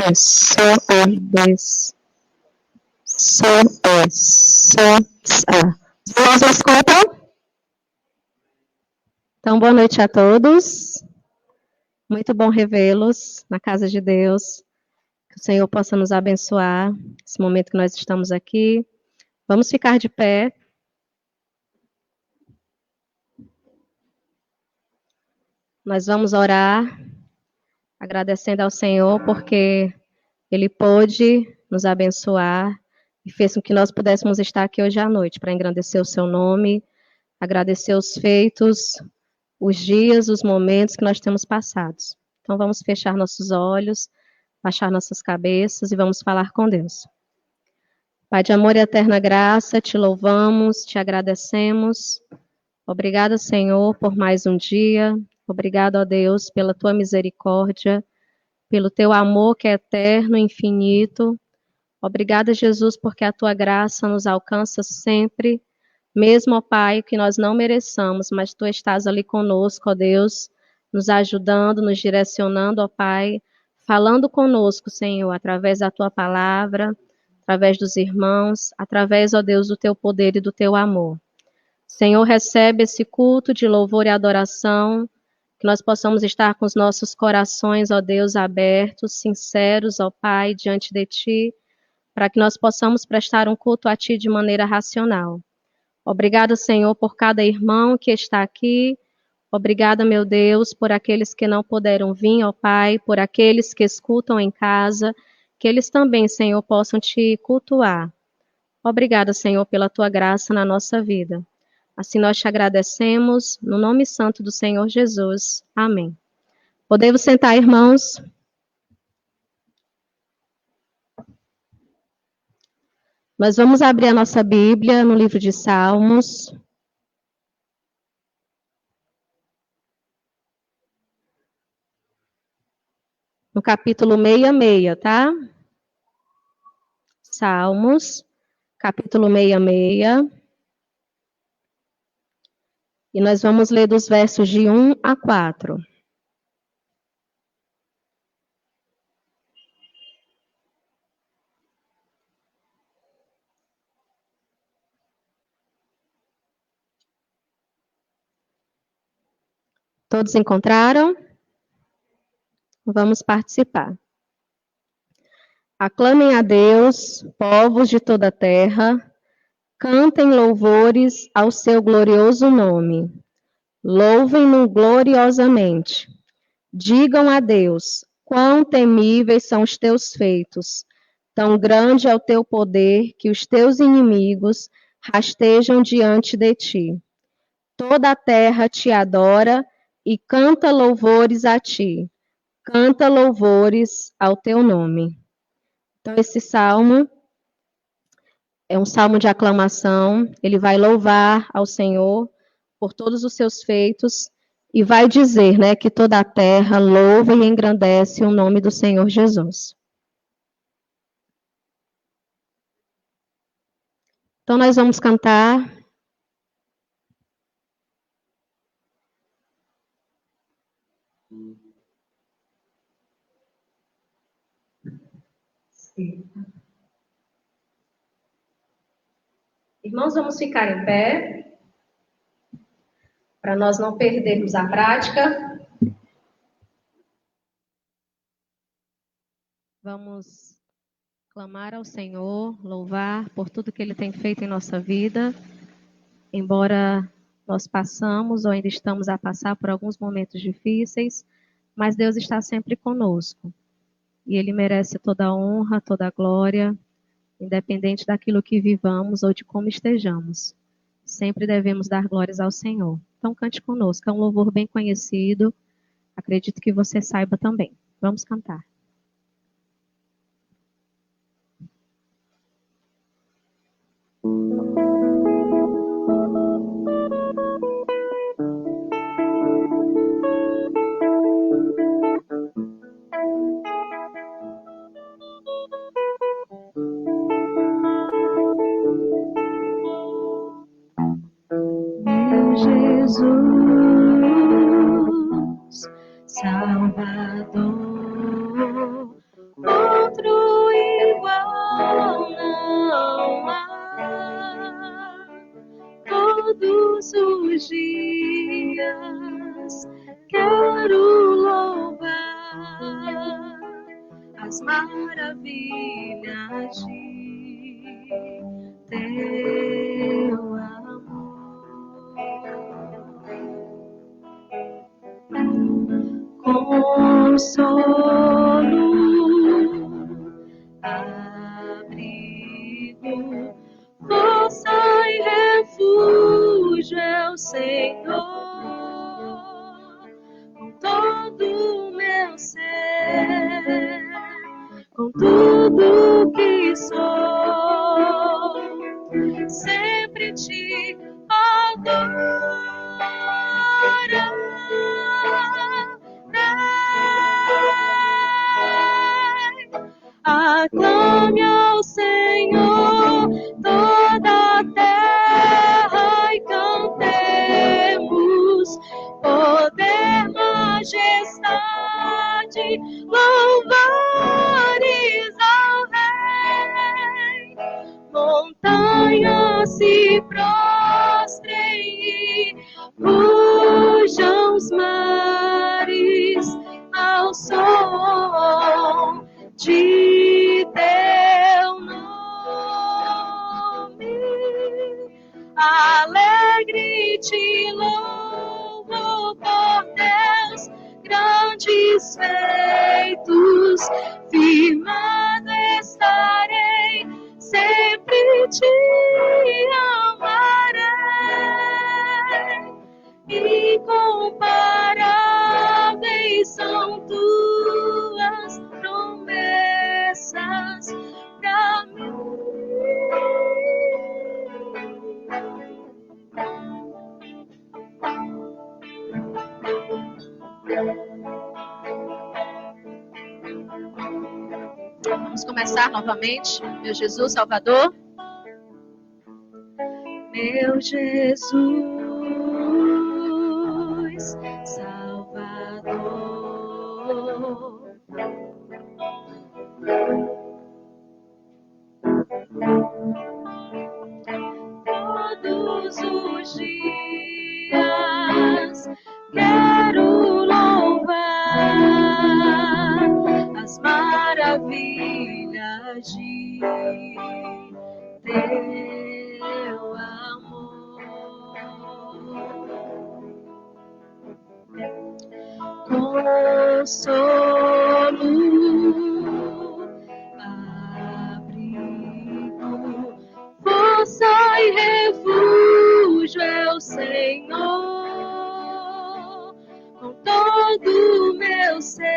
É só a vez. Só é. Só a. Vocês me escutam? Então, boa noite a todos. Muito bom revê-los na casa de Deus. Que o Senhor possa nos abençoar nesse momento que nós estamos aqui. Vamos ficar de pé. Nós vamos orar, agradecendo ao Senhor, porque Ele pôde nos abençoar e fez com que nós pudéssemos estar aqui hoje à noite para engrandecer o seu nome, agradecer os feitos, os dias, os momentos que nós temos passados. Então vamos fechar nossos olhos, baixar nossas cabeças e vamos falar com Deus. Pai de amor e eterna graça, te louvamos, te agradecemos. Obrigada, Senhor, por mais um dia. Obrigado, ó Deus, pela tua misericórdia, pelo teu amor que é eterno e infinito. Obrigada, Jesus, porque a tua graça nos alcança sempre, mesmo, ó Pai, que nós não mereçamos, mas tu estás ali conosco, ó Deus, nos ajudando, nos direcionando, ó Pai, falando conosco, Senhor, através da tua palavra, através dos irmãos, através, ó Deus, do teu poder e do teu amor. Senhor, recebe esse culto de louvor e adoração, que nós possamos estar com os nossos corações, ó Deus, abertos, sinceros, ó Pai, diante de Ti, para que nós possamos prestar um culto a Ti de maneira racional. Obrigada, Senhor, por cada irmão que está aqui. Obrigada, meu Deus, por aqueles que não puderam vir, ó Pai, por aqueles que escutam em casa, que eles também, Senhor, possam Te cultuar. Obrigada, Senhor, pela Tua graça na nossa vida. Assim nós te agradecemos, no nome santo do Senhor Jesus. Amém. Podemos sentar, irmãos? Nós vamos abrir a nossa Bíblia no livro de Salmos. No capítulo 66, tá? Salmos, capítulo 66. E nós vamos ler dos versos de 1 a 4. Todos encontraram? Vamos participar. Aclamem a Deus, povos de toda a terra, cantem louvores ao seu glorioso nome. Louvem-no gloriosamente. Digam a Deus, quão temíveis são os teus feitos. Tão grande é o teu poder que os teus inimigos rastejam diante de ti. Toda a terra te adora e canta louvores a ti. Canta louvores ao teu nome. Então, esse salmo é um salmo de aclamação. Ele vai louvar ao Senhor por todos os seus feitos e vai dizer, né, que toda a terra louva e engrandece o nome do Senhor Jesus. Então, nós vamos cantar. Irmãos, vamos ficar em pé, para nós não perdermos a prática. Vamos clamar ao Senhor, louvar por tudo que Ele tem feito em nossa vida, embora nós passamos ou ainda estamos a passar por alguns momentos difíceis, mas Deus está sempre conosco. E Ele merece toda a honra, toda a glória, independente daquilo que vivamos ou de como estejamos. Sempre devemos dar glórias ao Senhor. Então cante conosco, é um louvor bem conhecido, acredito que você saiba também. Vamos cantar. Meu Jesus, Salvador, outro igual não há. Todos os dias quero louvar as maravilhas de teu amor. Consolo, abrigo, força e refúgio é o Senhor, com todo o meu ser, com tudo que sou, sempre te adorarei. Aclame ao Senhor toda a terra e cantemos poder, majestade, louvores ao Rei. Montanhas se prostrem e rujam os mares ao som de teu nome. Alegre te louvo por teus grandes feitos, firmado estarei, sempre te amarei. Incomparáveis são tuas promessas pra mim. Vamos começar novamente. Meu Jesus, Salvador. Meu Jesus, Salvador. Todos os dias quero foge teu amor. Consolo, abrigo, força e refúgio é o Senhor, com todo o meu ser,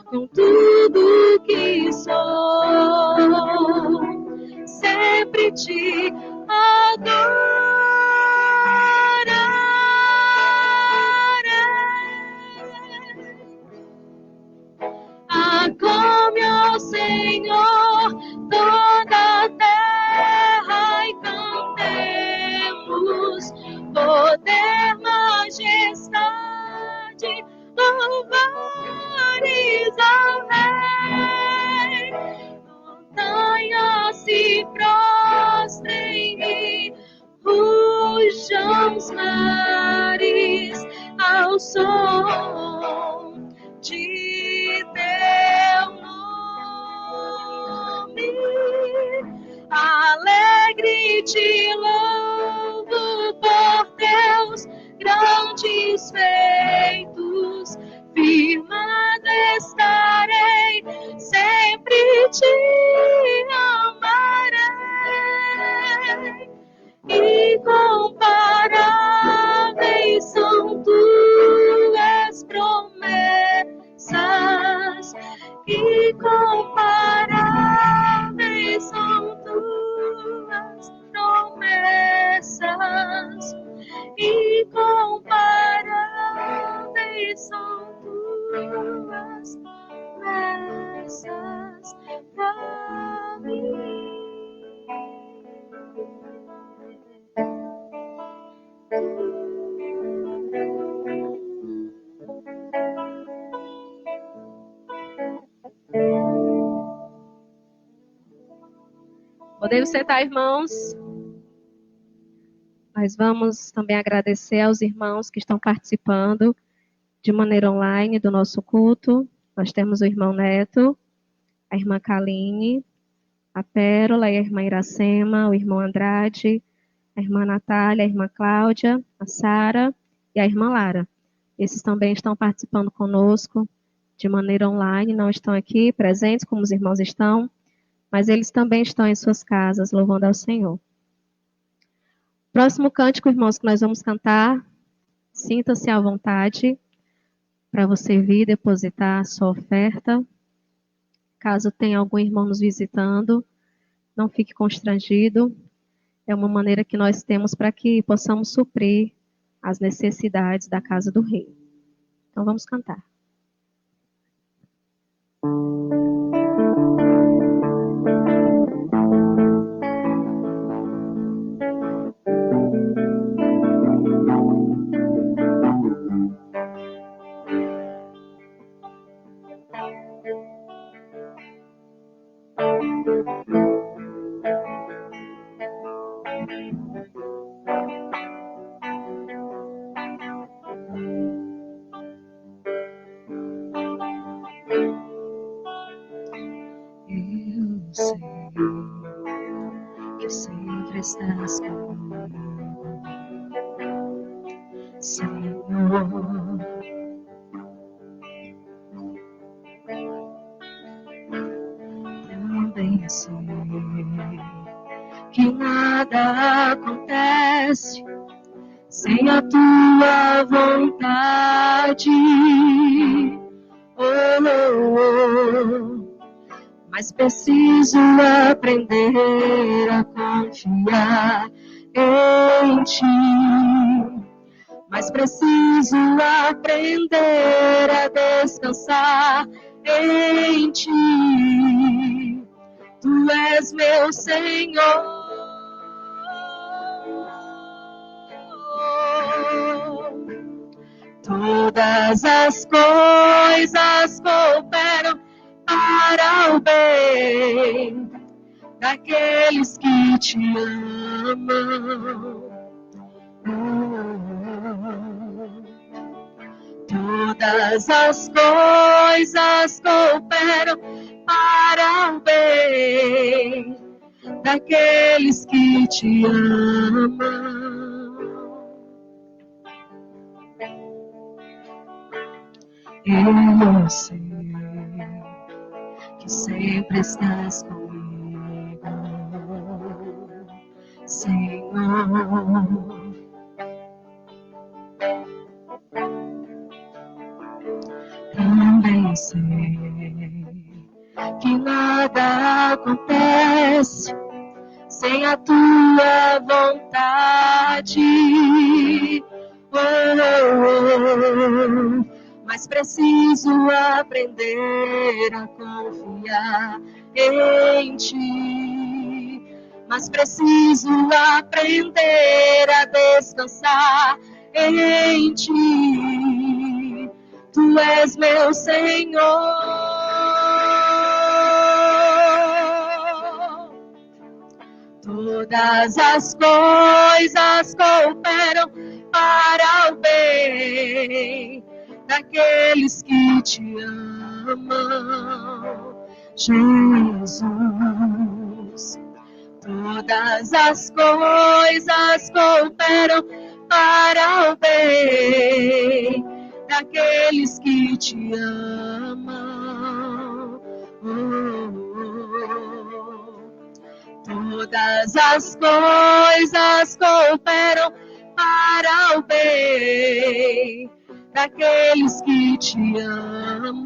com tudo que sou, sempre te aclame ao Senhor toda a terra e cantemos poder, majestade, louvores ao Rei. Montanhas se prostrem e rujam os mares ao som de teu nome. Alegre te louvo por teus grandes feitos, firmado estarei, sempre te amarei. Incomparáveis são tuas promessas, incomparáveis são tuas promessas, incomparáveis são tuas promessas para mim. Podemos sentar, irmãos? Nós vamos também agradecer aos irmãos que estão participando de maneira online do nosso culto. Nós temos o irmão Neto, a irmã Kaline, a Pérola e a irmã Iracema, o irmão Andrade, a irmã Natália, a irmã Cláudia, a Sara e a irmã Lara. Esses também estão participando conosco de maneira online, não estão aqui presentes como os irmãos estão, mas eles também estão em suas casas, louvando ao Senhor. Próximo cântico, irmãos, que nós vamos cantar, sinta-se à vontade para você vir depositar a sua oferta. Caso tenha algum irmão nos visitando, não fique constrangido. É uma maneira que nós temos para que possamos suprir as necessidades da casa do rei. Então vamos cantar. Eu sei que sempre estás comigo, Senhor. Também sei que nada acontece sem a tua vontade. Mas preciso aprender a confiar em ti. Mas preciso aprender a descansar em ti. Tu és meu Senhor. Todas as coisas cooperam para o bem daqueles que te amam. Todas as coisas cooperam para para o bem daqueles que te amam. Eu sei que sempre estás comigo, Senhor. Também sei que nada acontece sem a tua vontade. Mas preciso aprender a confiar em ti. Mas preciso aprender a descansar em ti. Tu és meu Senhor. Todas as coisas cooperam para o bem daqueles que te amam, Jesus. Todas as coisas cooperam para o bem daqueles que te amam. Todas as coisas cooperam para o bem daqueles que te amam.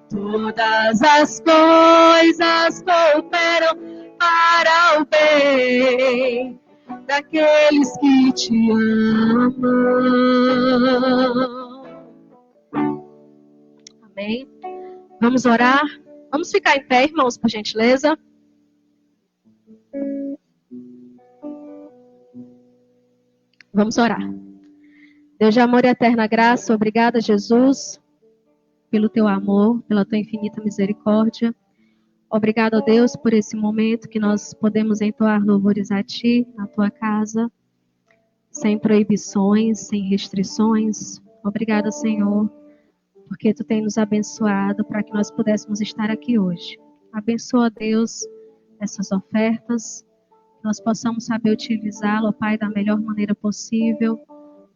Todas as coisas cooperam para o bem daqueles que te amam. Amém. Vamos orar? Vamos ficar em pé, irmãos, por gentileza. Vamos orar. Deus de amor e eterna graça, obrigada, Jesus, pelo teu amor, pela tua infinita misericórdia. Obrigado, Deus, por esse momento que nós podemos entoar louvores a ti, na tua casa, sem proibições, sem restrições. Obrigada, Senhor, porque tu tem nos abençoado para que nós pudéssemos estar aqui hoje. Abençoa, Deus, essas ofertas, que nós possamos saber utilizá-lo, ó Pai, da melhor maneira possível,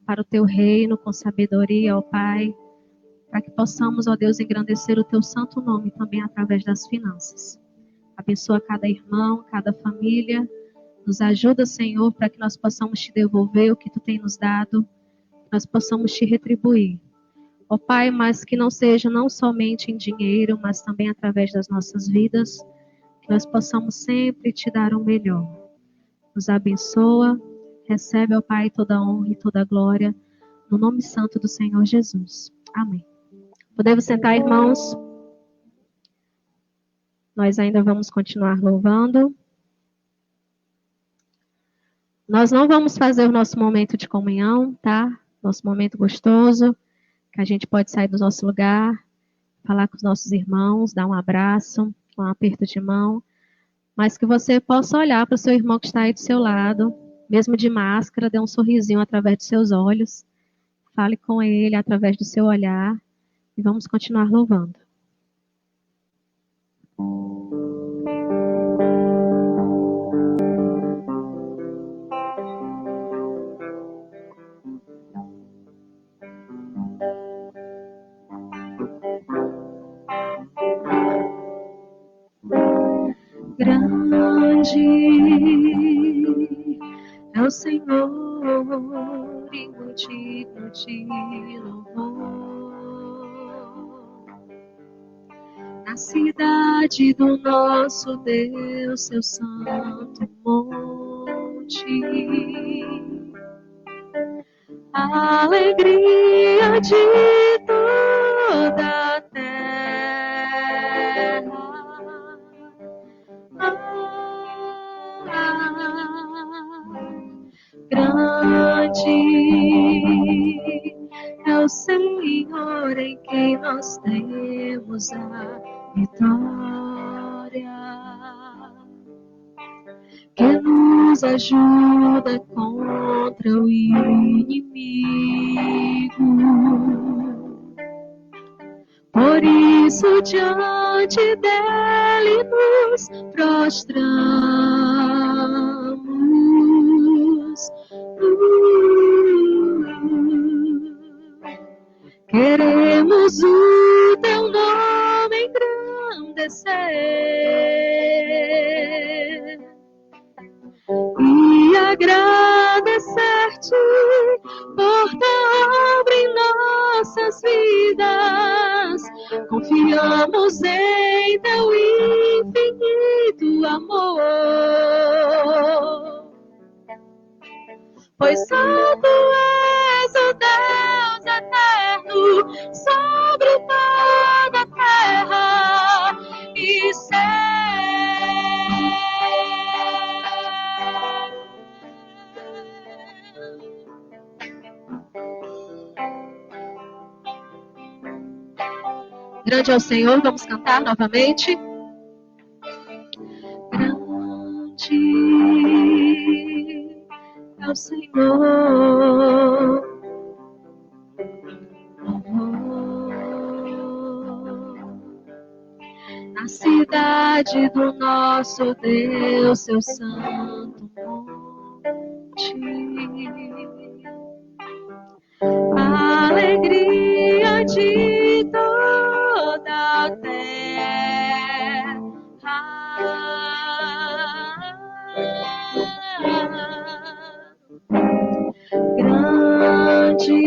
para o teu reino, com sabedoria, ó Pai, para que possamos, ó Deus, engrandecer o teu santo nome também através das finanças. Abençoa cada irmão, cada família. Nos ajuda, Senhor, para que nós possamos te devolver o que tu tem nos dado, que nós possamos te retribuir. Ó Pai, mas que não seja não somente em dinheiro, mas também através das nossas vidas, que nós possamos sempre te dar o melhor. Nos abençoa, recebe, ó Pai, toda a honra e toda a glória, no nome santo do Senhor Jesus. Amém. Podemos sentar, irmãos? Nós ainda vamos continuar louvando. Nós não vamos fazer o nosso momento de comunhão, tá? Nosso momento gostoso, que a gente pode sair do nosso lugar, falar com os nossos irmãos, dar um abraço, um aperto de mão, mas que você possa olhar para o seu irmão que está aí do seu lado, mesmo de máscara, dê um sorrisinho através dos seus olhos, fale com ele através do seu olhar e vamos continuar louvando. Grande é o Senhor e muito digno de louvor. Na cidade do nosso Deus, seu santo monte, a alegria de toda a terra. Grande é o Senhor em quem nós temos a vitória, que nos ajuda contra o inimigo. isso diante dele nos prostramos. Queremos o teu nome engrandecer e agradecer-te por tua obra em nossas vidas. Confiamos em teu infinito amor, pois só tu és o Deus eterno sobre toda a terra e céu. Grande é o Senhor, vamos cantar novamente. Grande é o Senhor. Na cidade do nosso Deus, seu santo monte. A alegria de toda a terra. Grande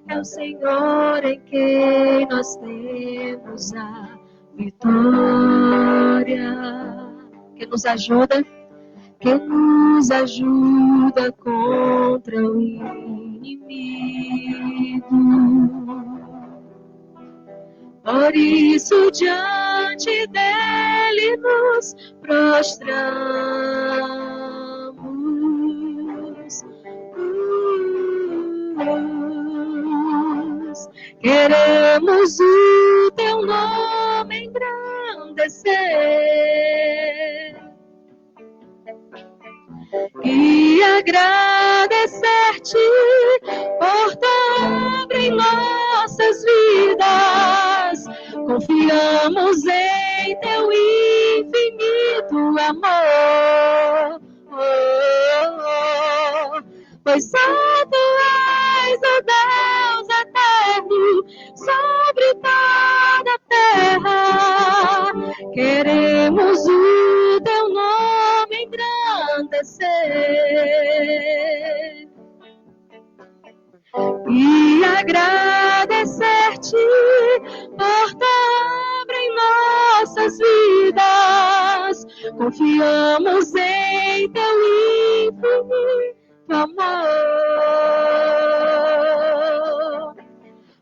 é o Senhor em quem nós temos a vitória. Que nos ajuda contra o inimigo. Por isso diante dele nos prostramos. Queremos o teu nome engrandecer e agradecer-te por tua obra em nossas vidas. Confiamos em teu infinito amor, pois só tu és o Deus eterno sobre toda a terra. Queremos o teu nome engrandecer e agradecer-te por tua obra em nossas vidas. Confiamos em teu infinito amor,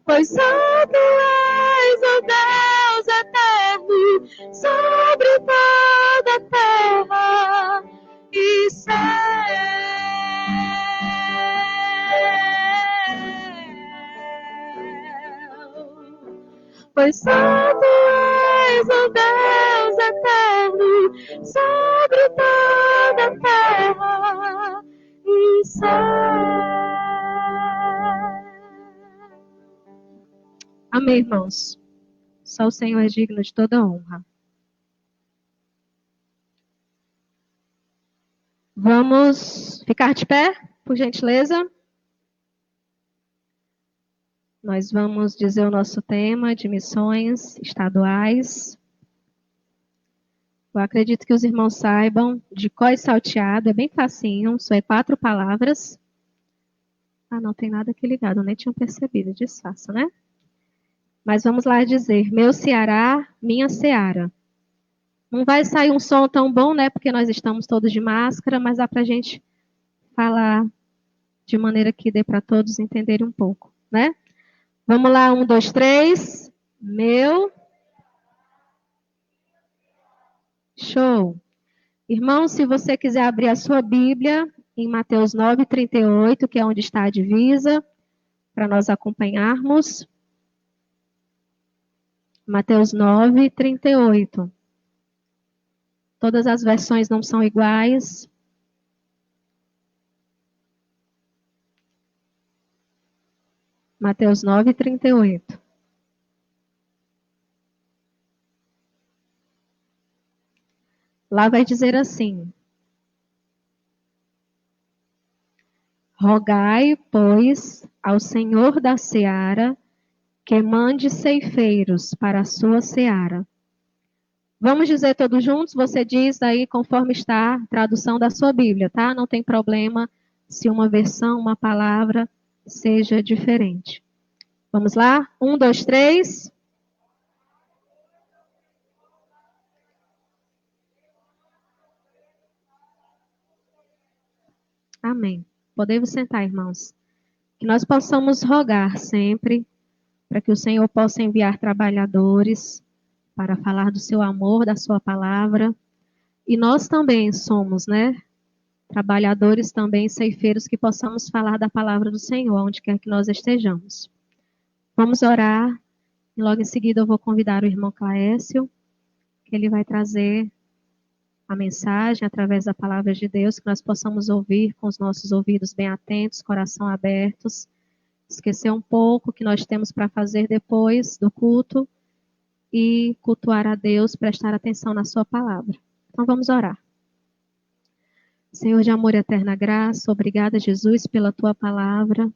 pois só tu és o Deus eterno sobre toda a terra e céu. Pois só tu és o Deus eterno sobre toda a terra e céu. Amém, irmãos. Só o Senhor é digno de toda honra. Vamos ficar de pé, por gentileza. Nós vamos dizer o nosso tema de missões estaduais. Eu acredito que os irmãos saibam de cor e salteado, é bem facinho, só é 4 palavras. Ah, não tem nada aqui ligado, eu nem tinha percebido, disfarça, né? Mas vamos lá dizer, meu Ceará, minha seara. Não vai sair um som tão bom, né? Porque nós estamos todos de máscara, mas dá pra gente falar de maneira que dê para todos entenderem um pouco, né? Vamos lá, 1, 2, 3. Meu. Show. Irmão, se você quiser abrir a sua Bíblia em Mateus 9, 38, que é onde está a divisa, para nós acompanharmos. Mateus 9, 38. Todas as versões não são iguais. Mateus 9, 38. Lá vai dizer assim: rogai, pois, ao Senhor da seara que mande ceifeiros para a sua seara. Vamos dizer todos juntos? Você diz aí conforme está a tradução da sua Bíblia, tá? Não tem problema se uma versão, uma palavra seja diferente. Vamos lá? 1, 2, 3. Amém. Podemos sentar, irmãos. Que nós possamos rogar sempre para que o Senhor possa enviar trabalhadores para falar do seu amor, da sua palavra. E nós também somos, né? Trabalhadores também, ceifeiros, que possamos falar da palavra do Senhor, onde quer que nós estejamos. Vamos orar. E logo em seguida eu vou convidar o irmão Clécio, que ele vai trazer a mensagem através da palavra de Deus, que nós possamos ouvir com os nossos ouvidos bem atentos, coração abertos, esquecer um pouco o que nós temos para fazer depois do culto e cultuar a Deus, prestar atenção na sua palavra. Então vamos orar. Senhor de amor e eterna graça, obrigada, Jesus, pela tua palavra,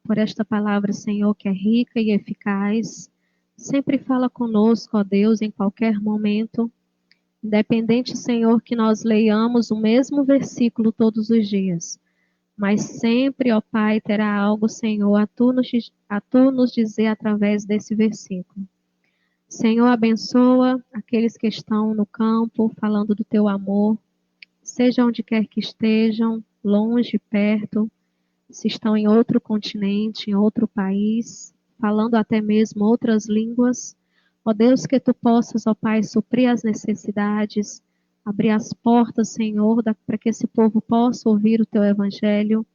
por esta palavra, Senhor, que é rica e eficaz. Sempre fala conosco, ó Deus, em qualquer momento. Independente, Senhor, que nós leiamos o mesmo versículo todos os dias. Mas sempre, ó Pai, terá algo, Senhor, a tu nos dizer através desse versículo. Senhor, abençoa aqueles que estão no campo, falando do teu amor, seja onde quer que estejam, longe, perto, se estão em outro continente, em outro país, falando até mesmo outras línguas. Ó Deus, que tu possas, ó Pai, suprir as necessidades, abrir as portas, Senhor, para que esse povo possa ouvir o teu evangelho,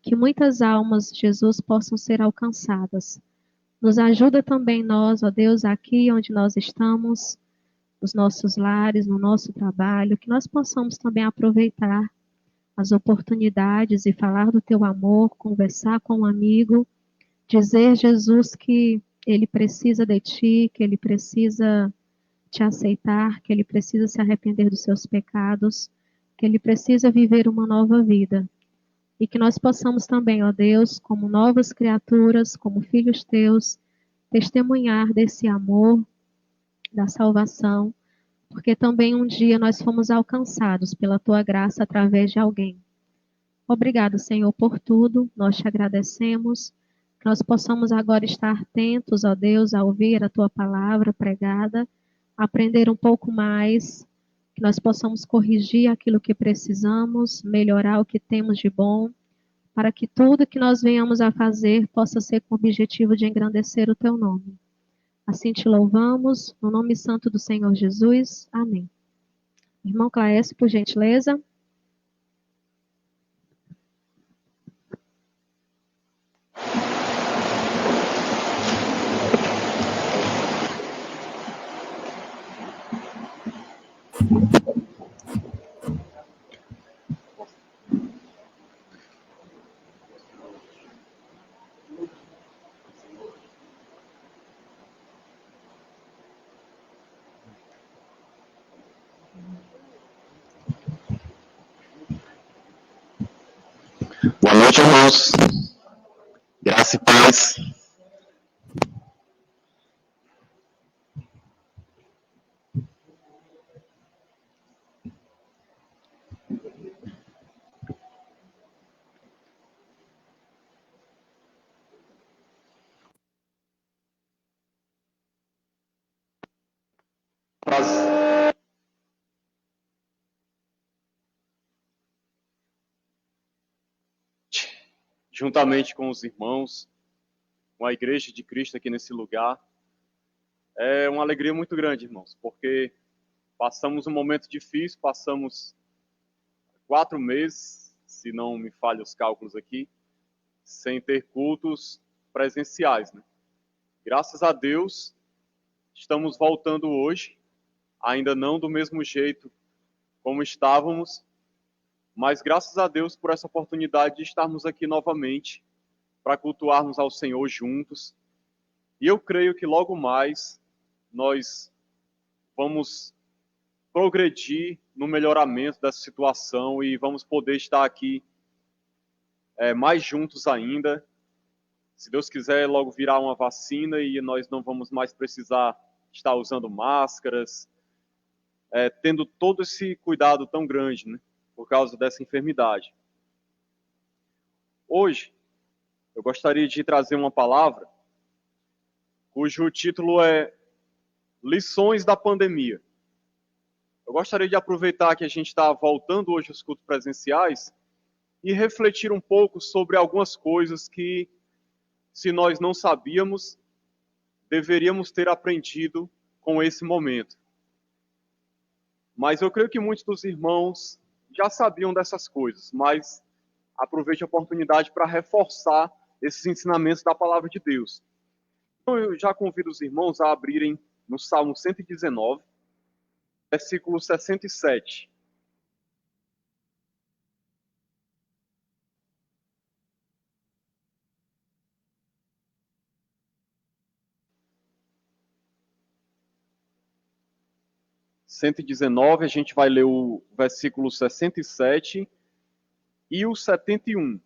que muitas almas, Jesus, possam ser alcançadas. Nos ajuda também nós, ó Deus, aqui onde nós estamos, nos nossos lares, no nosso trabalho, que nós possamos também aproveitar as oportunidades e falar do teu amor, conversar com um amigo, dizer, Jesus, que ele precisa de ti, que ele precisa te aceitar, que ele precisa se arrepender dos seus pecados, que ele precisa viver uma nova vida. E que nós possamos também, ó Deus, como novas criaturas, como filhos teus, testemunhar desse amor, da salvação, porque também um dia nós fomos alcançados pela tua graça através de alguém. Obrigado, Senhor, por tudo, nós te agradecemos, que nós possamos agora estar atentos, ó Deus, a ouvir a tua palavra pregada, aprender um pouco mais, que nós possamos corrigir aquilo que precisamos, melhorar o que temos de bom, para que tudo que nós venhamos a fazer possa ser com o objetivo de engrandecer o teu nome. Assim te louvamos, no nome santo do Senhor Jesus. Amém. Irmão Clécio, por gentileza. Boa noite, irmãos. Graça e paz. Juntamente com os irmãos, com a Igreja de Cristo aqui nesse lugar, é uma alegria muito grande, irmãos, porque passamos um momento difícil, passamos 4 meses, se não me falha os cálculos aqui, sem ter cultos presenciais, né? Graças a Deus, estamos voltando hoje, ainda não do mesmo jeito como estávamos, mas graças a Deus por essa oportunidade de estarmos aqui novamente para cultuarmos ao Senhor juntos. E eu creio que logo mais nós vamos progredir no melhoramento dessa situação e vamos poder estar aqui mais juntos ainda. Se Deus quiser, logo virá uma vacina e nós não vamos mais precisar estar usando máscaras, tendo todo esse cuidado tão grande, né, por causa dessa enfermidade. Hoje, eu gostaria de trazer uma palavra cujo título é Lições da Pandemia. Eu gostaria de aproveitar que a gente está voltando hoje aos cultos presenciais e refletir um pouco sobre algumas coisas que, se nós não sabíamos, deveríamos ter aprendido com esse momento. Mas eu creio que muitos dos irmãos já sabiam dessas coisas, mas aproveite a oportunidade para reforçar esses ensinamentos da palavra de Deus. Então eu já convido os irmãos a abrirem no Salmo 119, versículo 67. A gente vai ler o versículo 67 e o 71.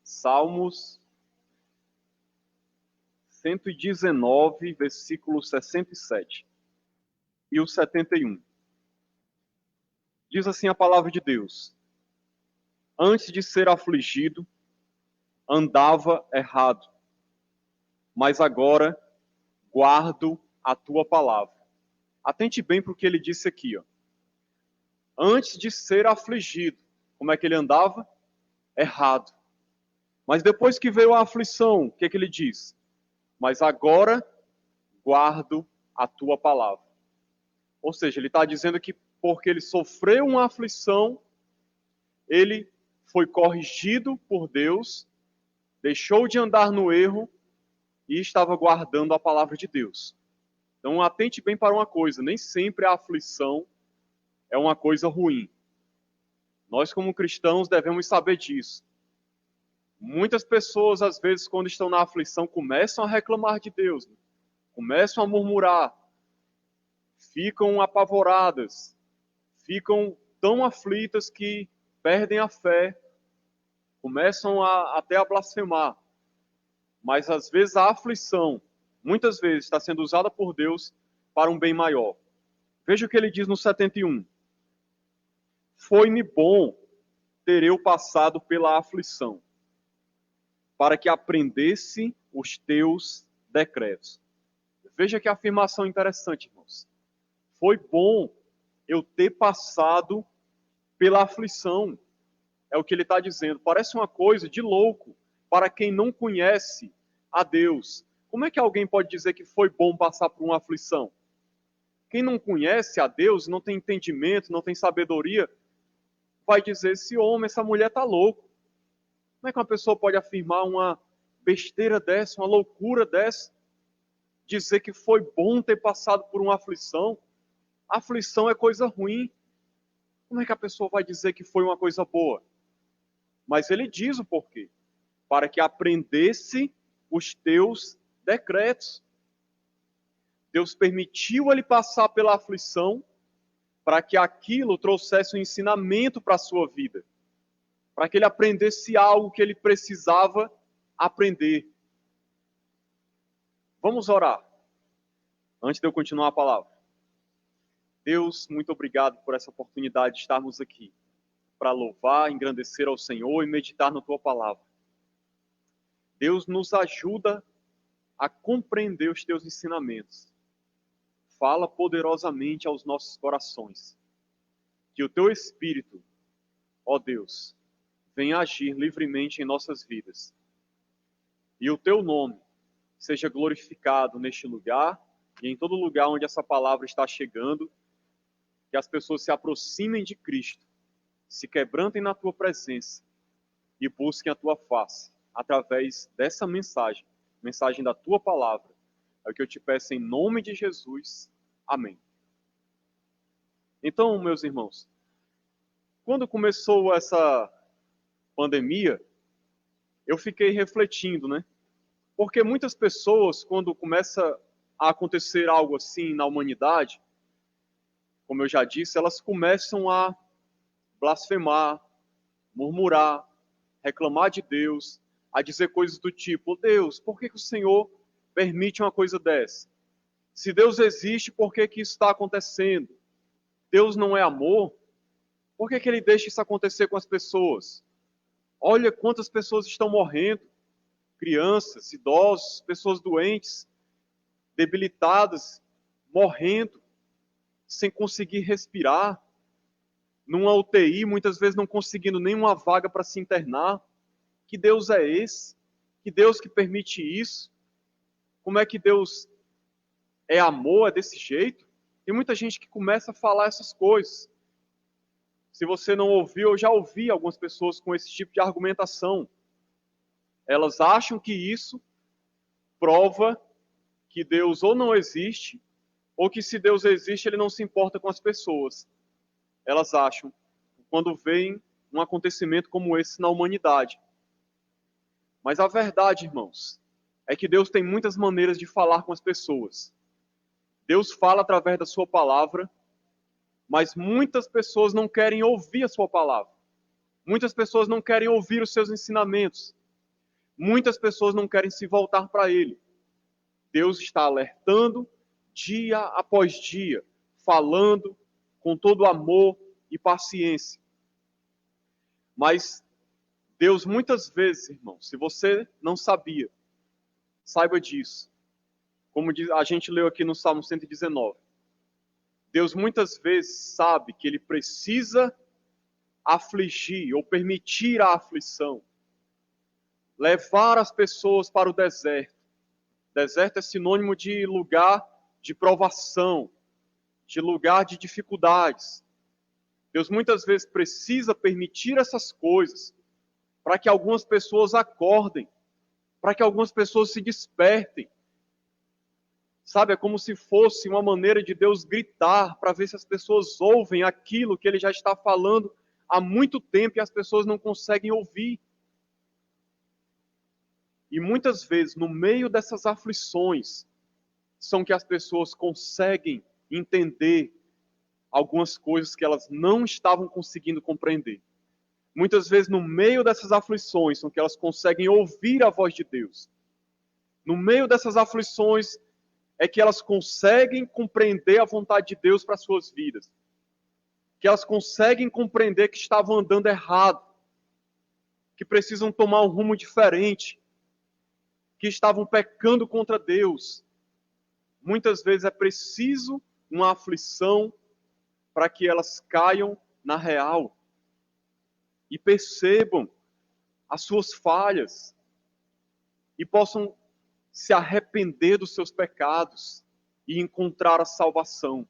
Salmos 119, versículo 67 e o 71. Diz assim a palavra de Deus: Antes de ser afligido, andava errado, mas agora guardo a tua palavra. Atente bem para o que ele disse aqui, ó. Antes de ser afligido, como é que ele andava? Errado. Mas depois que veio a aflição, o que é que ele diz? Mas agora guardo a tua palavra. Ou seja, ele está dizendo que porque ele sofreu uma aflição, ele foi corrigido por Deus, deixou de andar no erro e estava guardando a palavra de Deus. Então, atente bem para uma coisa: nem sempre a aflição é uma coisa ruim. Nós, como cristãos, devemos saber disso. Muitas pessoas, às vezes, quando estão na aflição, começam a reclamar de Deus, né? Começam a murmurar, ficam apavoradas, ficam tão aflitas que perdem a fé, começam até a blasfemar. Mas, às vezes, a aflição, muitas vezes, está sendo usada por Deus para um bem maior. Veja o que ele diz no 71. Foi-me bom ter eu passado pela aflição, para que aprendesse os teus decretos. Veja que afirmação interessante, irmãos. Foi bom eu ter passado pela aflição. É o que ele está dizendo. Parece uma coisa de louco para quem não conhece a Deus. Como é que alguém pode dizer que foi bom passar por uma aflição? Quem não conhece a Deus, não tem entendimento, não tem sabedoria, vai dizer: esse homem, essa mulher está louco. Como é que uma pessoa pode afirmar uma besteira dessa, uma loucura dessa? Dizer que foi bom ter passado por uma aflição. Aflição é coisa ruim. Como é que a pessoa vai dizer que foi uma coisa boa? Mas ele diz o porquê. Para que aprendesse os teus decretos. Deus permitiu ele passar pela aflição para que aquilo trouxesse um ensinamento para a sua vida. Para que ele aprendesse algo que ele precisava aprender. Vamos orar, antes de eu continuar a palavra. Deus, muito obrigado por essa oportunidade de estarmos aqui, para louvar, engrandecer ao Senhor e meditar na tua palavra. Deus, nos ajuda a compreender os teus ensinamentos. Fala poderosamente aos nossos corações. Que o teu Espírito, ó Deus, venha agir livremente em nossas vidas. E o teu nome seja glorificado neste lugar e em todo lugar onde essa palavra está chegando. Que as pessoas se aproximem de Cristo, se quebrantem na tua presença e busquem a tua face através dessa mensagem, mensagem da tua palavra. É o que eu te peço em nome de Jesus. Amém. Então, meus irmãos, quando começou essa pandemia, eu fiquei refletindo, né? Porque muitas pessoas, quando começa a acontecer algo assim na humanidade, como eu já disse, elas começam a blasfemar, murmurar, reclamar de Deus, a dizer coisas do tipo: Deus, por que o Senhor permite uma coisa dessa? Se Deus existe, por que isso está acontecendo? Deus não é amor? Por que Ele deixa isso acontecer com as pessoas? Olha quantas pessoas estão morrendo, crianças, idosos, pessoas doentes, debilitadas, morrendo, sem conseguir respirar, numa UTI, muitas vezes não conseguindo nenhuma vaga para se internar. Que Deus é esse? Que Deus que permite isso? Como é que Deus é amor, é desse jeito? Tem muita gente que começa a falar essas coisas. Se você não ouviu, eu já ouvi algumas pessoas com esse tipo de argumentação. Elas acham que isso prova que Deus ou não existe, ou que se Deus existe, ele não se importa com as pessoas. Elas acham, quando veem um acontecimento como esse na humanidade. Mas a verdade, irmãos, é que Deus tem muitas maneiras de falar com as pessoas. Deus fala através da sua palavra, mas muitas pessoas não querem ouvir a sua palavra. Muitas pessoas não querem ouvir os seus ensinamentos. Muitas pessoas não querem se voltar para Ele. Deus está alertando dia após dia, falando com todo amor e paciência. Mas Deus muitas vezes, irmão, se você não sabia, saiba disso. Como a gente leu aqui no Salmo 119. Deus muitas vezes sabe que Ele precisa afligir ou permitir a aflição. Levar as pessoas para o deserto. Deserto é sinônimo de lugar de provação, de lugar de dificuldades. Deus muitas vezes precisa permitir essas coisas para que algumas pessoas acordem, para que algumas pessoas se despertem. Sabe, é como se fosse uma maneira de Deus gritar para ver se as pessoas ouvem aquilo que Ele já está falando há muito tempo e as pessoas não conseguem ouvir. E muitas vezes, no meio dessas aflições, são que as pessoas conseguem entender algumas coisas que elas não estavam conseguindo compreender. Muitas vezes, no meio dessas aflições, são que elas conseguem ouvir a voz de Deus. No meio dessas aflições, é que elas conseguem compreender a vontade de Deus para as suas vidas. Que elas conseguem compreender que estavam andando errado. Que precisam tomar um rumo diferente. Que estavam pecando contra Deus. Muitas vezes é preciso uma aflição para que elas caiam na real. E percebam as suas falhas. E possam se arrepender dos seus pecados e encontrar a salvação.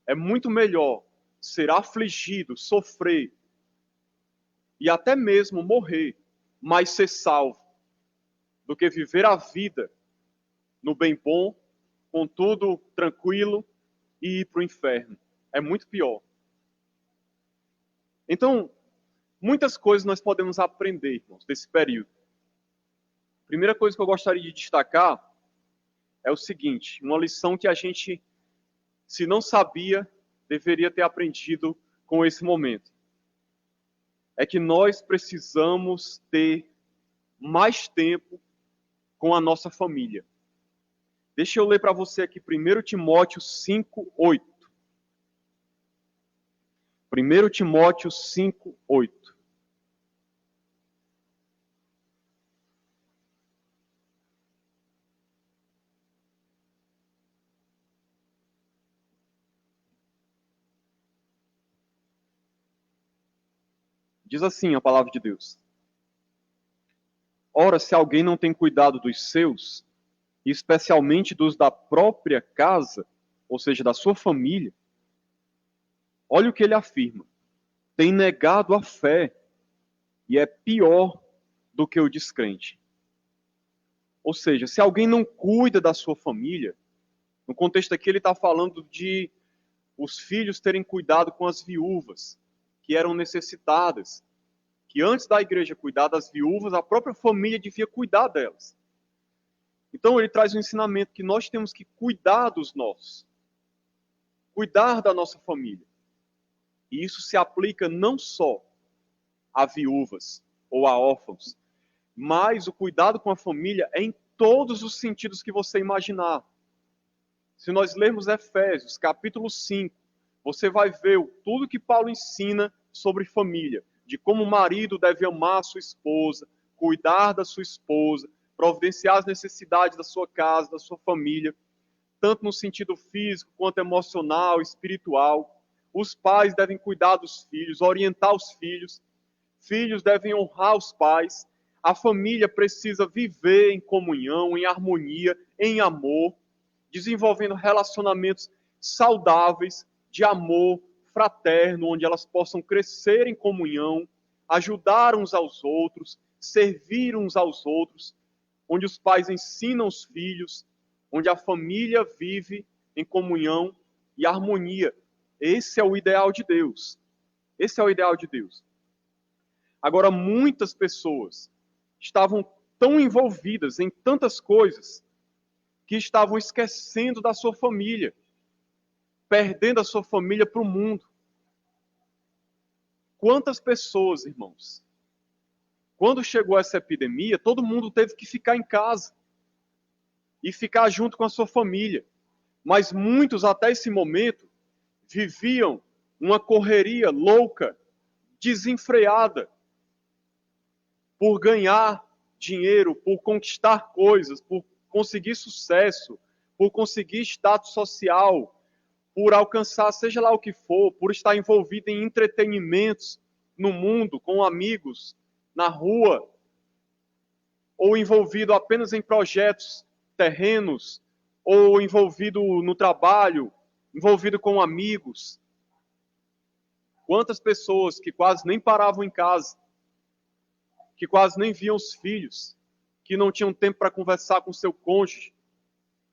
É muito melhor ser afligido, sofrer e até mesmo morrer, mas ser salvo, do que viver a vida no bem bom, com tudo tranquilo e ir para o inferno. É muito pior. Então, muitas coisas nós podemos aprender, irmãos, desse período. Primeira coisa que eu gostaria de destacar é o seguinte, uma lição que a gente, se não sabia, deveria ter aprendido com esse momento. É que nós precisamos ter mais tempo com a nossa família. Deixa eu ler para você aqui 1 Timóteo 5:8. 1 Timóteo 5:8. Diz assim a palavra de Deus. Ora, se alguém não tem cuidado dos seus, e especialmente dos da própria casa, ou seja, da sua família, olha o que ele afirma. Tem negado a fé e é pior do que o descrente. Ou seja, se alguém não cuida da sua família, no contexto aqui ele está falando de os filhos terem cuidado com as viúvas, que eram necessitadas, que antes da igreja cuidar das viúvas, a própria família devia cuidar delas. Então ele traz um ensinamento que nós temos que cuidar dos nossos, cuidar da nossa família. E isso se aplica não só a viúvas ou a órfãos, mas o cuidado com a família é em todos os sentidos que você imaginar. Se nós lermos Efésios, capítulo 5, você vai ver tudo que Paulo ensina sobre família, de como o marido deve amar a sua esposa, cuidar da sua esposa, providenciar as necessidades da sua casa, da sua família, tanto no sentido físico quanto emocional, espiritual. Os pais devem cuidar dos filhos, orientar os filhos. Filhos devem honrar os pais. A família precisa viver em comunhão, em harmonia, em amor, desenvolvendo relacionamentos saudáveis, de amor fraterno, onde elas possam crescer em comunhão, ajudar uns aos outros, servir uns aos outros, onde os pais ensinam os filhos, onde a família vive em comunhão e harmonia. Esse é o ideal de Deus. Esse é o ideal de Deus. Agora, muitas pessoas estavam tão envolvidas em tantas coisas que estavam esquecendo da sua família, perdendo a sua família para o mundo. Quantas pessoas, irmãos, quando chegou essa epidemia, todo mundo teve que ficar em casa e ficar junto com a sua família. Mas muitos, até esse momento, viviam uma correria louca, desenfreada, por ganhar dinheiro, por conquistar coisas, por conseguir sucesso, por conseguir status social, por alcançar seja lá o que for, por estar envolvido em entretenimentos no mundo, com amigos, na rua, ou envolvido apenas em projetos terrenos, ou envolvido no trabalho, envolvido com amigos. Quantas pessoas que quase nem paravam em casa, que quase nem viam os filhos, que não tinham tempo para conversar com seu cônjuge,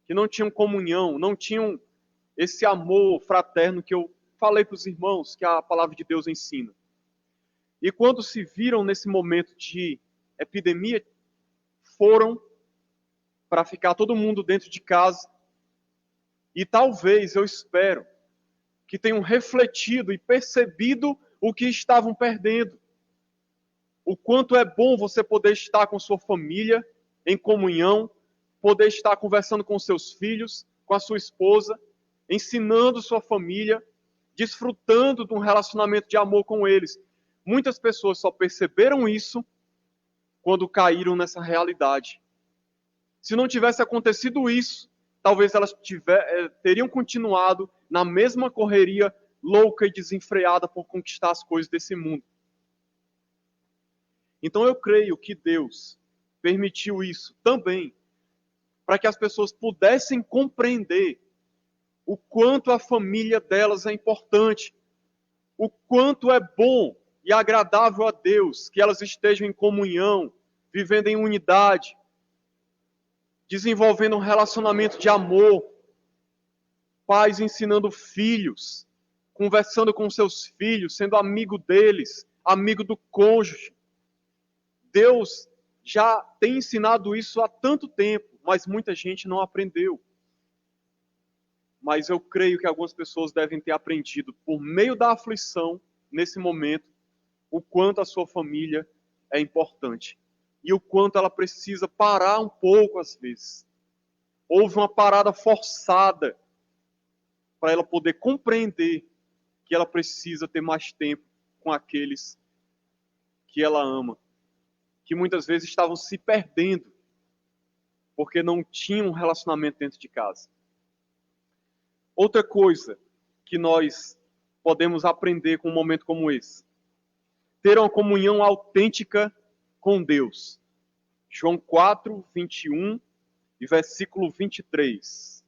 que não tinham comunhão, não tinham esse amor fraterno que eu falei para os irmãos, que a palavra de Deus ensina. E quando se viram nesse momento de epidemia, foram para ficar todo mundo dentro de casa. E talvez, eu espero, que tenham refletido e percebido o que estavam perdendo. O quanto é bom você poder estar com sua família em comunhão, poder estar conversando com seus filhos, com a sua esposa, ensinando sua família, desfrutando de um relacionamento de amor com eles. Muitas pessoas só perceberam isso quando caíram nessa realidade. Se não tivesse acontecido isso, talvez elas teriam continuado na mesma correria louca e desenfreada por conquistar as coisas desse mundo. Então eu creio que Deus permitiu isso também para que as pessoas pudessem compreender o quanto a família delas é importante, o quanto é bom e agradável a Deus que elas estejam em comunhão, vivendo em unidade, desenvolvendo um relacionamento de amor, pais ensinando filhos, conversando com seus filhos, sendo amigo deles, amigo do cônjuge. Deus já tem ensinado isso há tanto tempo, mas muita gente não aprendeu. Mas eu creio que algumas pessoas devem ter aprendido, por meio da aflição, nesse momento, o quanto a sua família é importante. E o quanto ela precisa parar um pouco às vezes. Houve uma parada forçada para ela poder compreender que ela precisa ter mais tempo com aqueles que ela ama, que muitas vezes estavam se perdendo porque não tinham um relacionamento dentro de casa. Outra coisa que nós podemos aprender com um momento como esse: ter uma comunhão autêntica com Deus. João 4, 21 e versículo 23.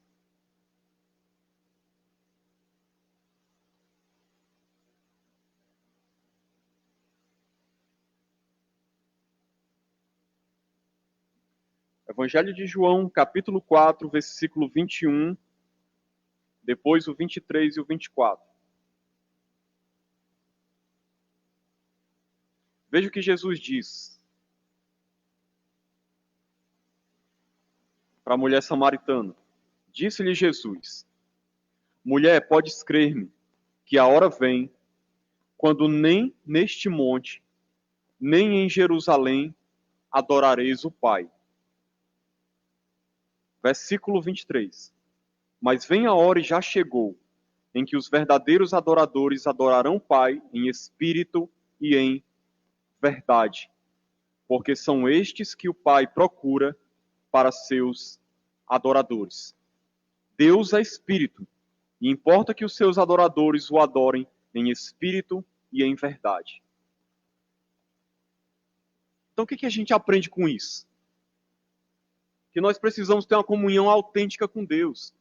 Evangelho de João, capítulo 4, versículo 21, depois o 23 e o 24. Veja o que Jesus diz. para a mulher samaritana. Disse-lhe Jesus: mulher, podes crer-me, que a hora vem, quando nem neste monte, nem em Jerusalém, adorareis o Pai. Versículo 23. Mas vem a hora e já chegou, em que os verdadeiros adoradores adorarão o Pai em espírito e em verdade, porque são estes que o Pai procura para seus adoradores. Deus é espírito, e importa que os seus adoradores o adorem em espírito e em verdade. Então o que a gente aprende com isso? Que nós precisamos ter uma comunhão autêntica com Deus.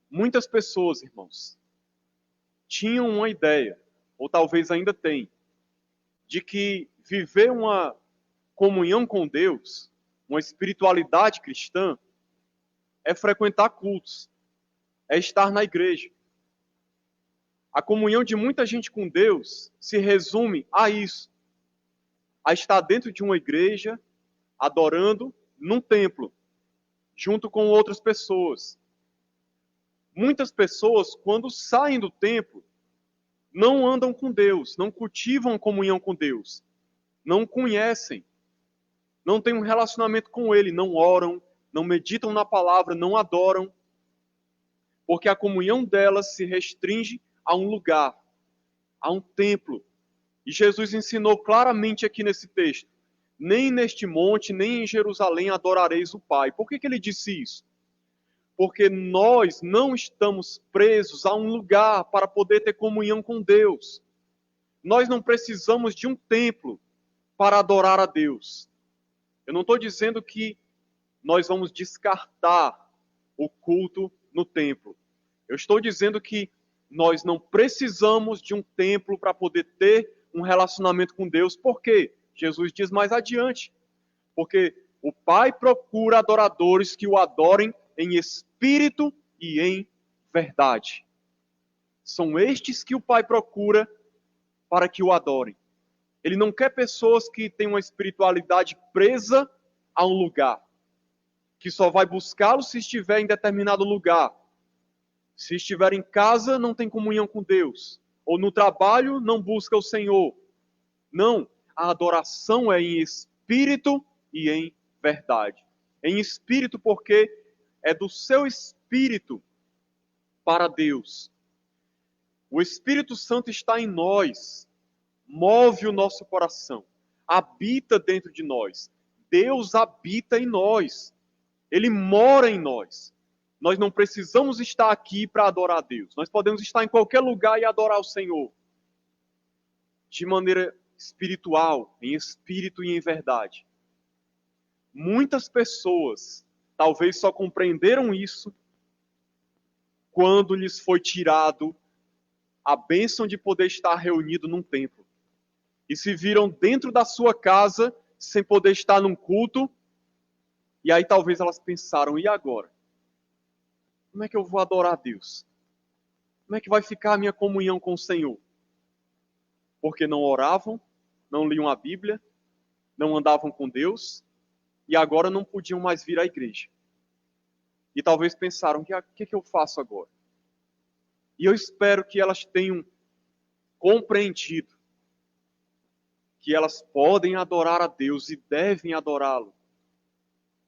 Muitas pessoas, irmãos, tinham uma ideia, ou talvez ainda têm, de que viver uma comunhão com Deus, uma espiritualidade cristã, é frequentar cultos, é estar na igreja. A comunhão de muita gente com Deus se resume a isso, a estar dentro de uma igreja, adorando num templo, junto com outras pessoas. Muitas pessoas, quando saem do templo, não andam com Deus, não cultivam a comunhão com Deus, não conhecem, não têm um relacionamento com Ele, não oram, não meditam na palavra, não adoram, porque a comunhão delas se restringe a um lugar, a um templo. E Jesus ensinou claramente aqui nesse texto: nem neste monte, nem em Jerusalém adorareis o Pai. Por que ele disse isso? Porque nós não estamos presos a um lugar para poder ter comunhão com Deus. Nós não precisamos de um templo para adorar a Deus. Eu não estou dizendo que nós vamos descartar o culto no templo. Eu estou dizendo que nós não precisamos de um templo para poder ter um relacionamento com Deus. Por quê? Jesus diz mais adiante. Porque o Pai procura adoradores que o adorem em espírito e em verdade. São estes que o Pai procura para que o adorem. Ele não quer pessoas que têm uma espiritualidade presa a um lugar, que só vai buscá-lo se estiver em determinado lugar. Se estiver em casa, não tem comunhão com Deus. Ou no trabalho, não busca o Senhor. Não, a adoração é em espírito e em verdade. Em espírito, porque é do seu espírito para Deus. O Espírito Santo está em nós, move o nosso coração, habita dentro de nós. Deus habita em nós, Ele mora em nós. Nós não precisamos estar aqui para adorar a Deus. Nós podemos estar em qualquer lugar e adorar o Senhor, de maneira espiritual, em espírito e em verdade. Muitas pessoas talvez só compreenderam isso quando lhes foi tirado a bênção de poder estar reunido num templo. E se viram dentro da sua casa sem poder estar num culto. E aí talvez elas pensaram: e agora? Como é que eu vou adorar a Deus? Como é que vai ficar a minha comunhão com o Senhor? Porque não oravam, não liam a Bíblia, não andavam com Deus, e agora não podiam mais vir à igreja. E talvez pensaram: o que eu faço agora? E eu espero que elas tenham compreendido que elas podem adorar a Deus e devem adorá-lo